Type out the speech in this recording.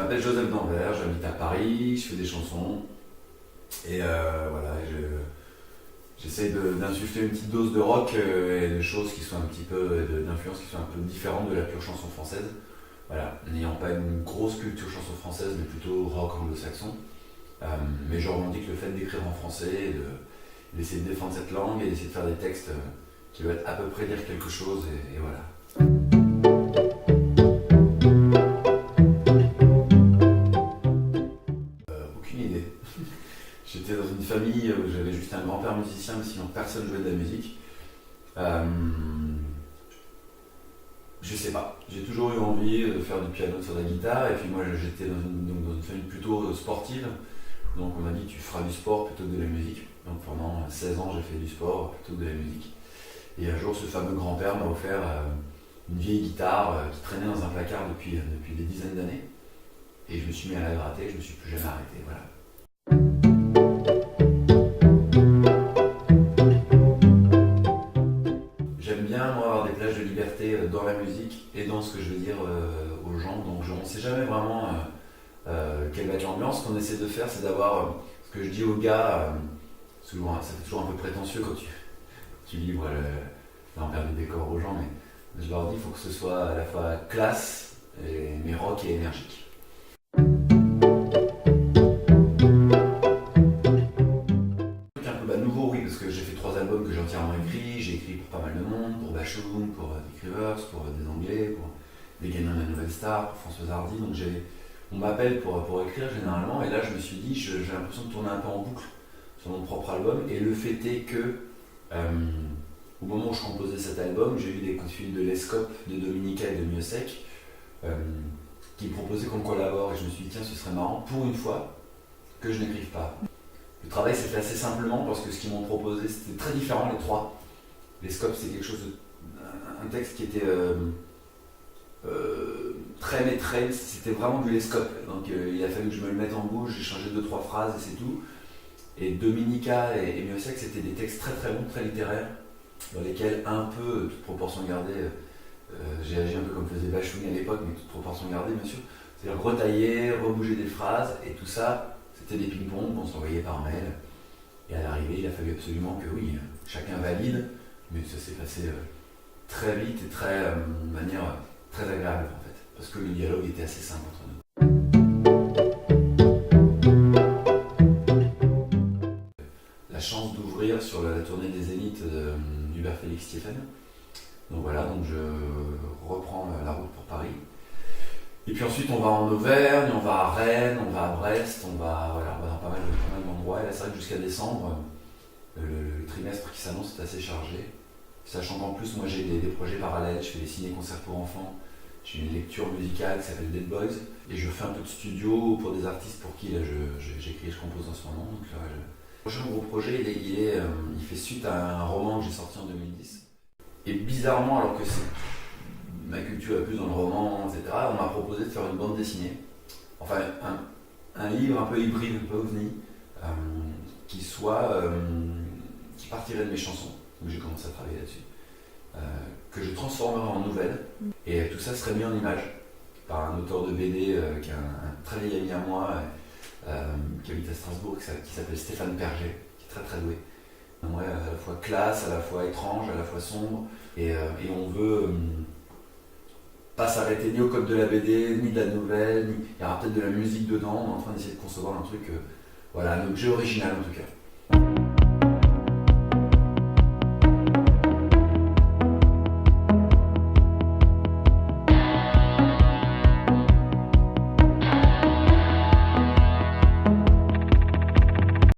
m'appelle Joseph Danvers, j'habite à Paris, je fais des chansons. Et voilà, j'essaye d'insuffler une petite dose de rock et de choses qui soient un petit peu, d'influences qui soient un peu différentes de la pure chanson française. Voilà, n'ayant pas une grosse culture chanson française, mais plutôt rock anglo-saxon. Mais je revendique le fait d'écrire en français, d'essayer de défendre cette langue et d'essayer de faire des textes qui doivent à peu près dire quelque chose, et voilà. Aucune idée. J'étais dans une famille où j'avais juste un grand-père musicien, mais sinon personne jouait de la musique. Je sais pas. J'ai toujours eu envie de faire du piano, de faire de la guitare, et puis moi j'étais dans une famille plutôt sportive. Donc on m'a dit tu feras du sport plutôt que de la musique. Donc pendant 16 ans j'ai fait du sport plutôt que de la musique. Et un jour ce fameux grand-père m'a offert une vieille guitare qui traînait dans un placard depuis des dizaines d'années. Et je me suis mis à la gratter, je ne me suis plus jamais arrêté. Voilà. J'aime bien moi avoir des plages de liberté dans la musique et dans ce que je veux dire aux gens. Donc on ne sait jamais vraiment quelle va être l'ambiance. Ce qu'on essaie de faire, c'est d'avoir ce que je dis aux gars. Souvent, ça fait toujours un peu prétentieux quand tu livres l'envers du décor aux gens, mais je leur dis qu'il faut que ce soit à la fois classe, mais rock et énergique. Un peu nouveau, oui, parce que j'ai fait 3 albums que j'ai entièrement écrits. J'ai écrit pour pas mal de monde, pour Bachung, pour Dick Rivers, pour des Anglais, pour des gagnants de la Nouvelle Star, pour Françoise Hardy. Donc on m'appelle pour écrire généralement, et là je me suis dit, j'ai l'impression de tourner un peu en boucle sur mon propre album, et le fait est que au moment où je composais cet album, j'ai eu des coups de fil de l'Escope, de Dominica et de Miossec qui me proposaient qu'on collabore, et je me suis dit tiens, ce serait marrant pour une fois que je n'écrive pas. Le travail s'est fait assez simplement parce que ce qu'ils m'ont proposé c'était très différent les trois. L'Escope c'est quelque chose un texte qui était très, c'était vraiment du Lescope, donc il a fallu que je me le mette en bouche, j'ai changé 2-3 phrases et c'est tout. Et Dominica et Miossec, c'était des textes très longs, très littéraires, dans lesquels un peu, toute proportion gardée, j'ai agi un peu comme faisait Bachung à l'époque, mais toute proportion gardée bien sûr, c'est-à-dire retailler, rebouger des phrases, et tout ça, c'était des ping-pong qu'on s'envoyait par mail. Et à l'arrivée, il a fallu absolument que oui, chacun valide, mais ça s'est passé très vite et de manière très agréable en fait, parce que le dialogue était assez simple entre nous. La chance d'ouvrir sur la tournée des Zéniths d'Hubert Félix Stéphane. Donc voilà, donc je reprends la route pour Paris. Et puis ensuite on va en Auvergne, on va à Rennes, on va à Brest, on va dans pas mal d'endroits. Et là c'est vrai que jusqu'à décembre, le trimestre qui s'annonce est assez chargé. Sachant qu'en plus moi j'ai des projets parallèles, je fais des ciné-concerts pour enfants. J'ai une lecture musicale qui s'appelle Dead Boys, et je fais un peu de studio pour des artistes pour qui là, j'écris et je compose en ce moment. Donc, là, le prochain gros projet, il fait suite à un roman que j'ai sorti en 2010. Et bizarrement, alors que ma culture est plus dans le roman, etc., on m'a proposé de faire une bande dessinée. Enfin, un livre un peu hybride, un peu ovni, qui partirait de mes chansons. Donc j'ai commencé à travailler là-dessus. Que je transformerai en nouvelle, et tout ça serait mis en image par un auteur de BD qui est un très vieil ami à moi qui habite à Strasbourg, qui s'appelle Stéphane Perger, qui est très doué. Ouais, à la fois classe, à la fois étrange, à la fois sombre, et on veut pas s'arrêter ni au code de la BD, ni de la nouvelle, il y aura peut-être de la musique dedans, on est en train d'essayer de concevoir un truc, un objet original en tout cas.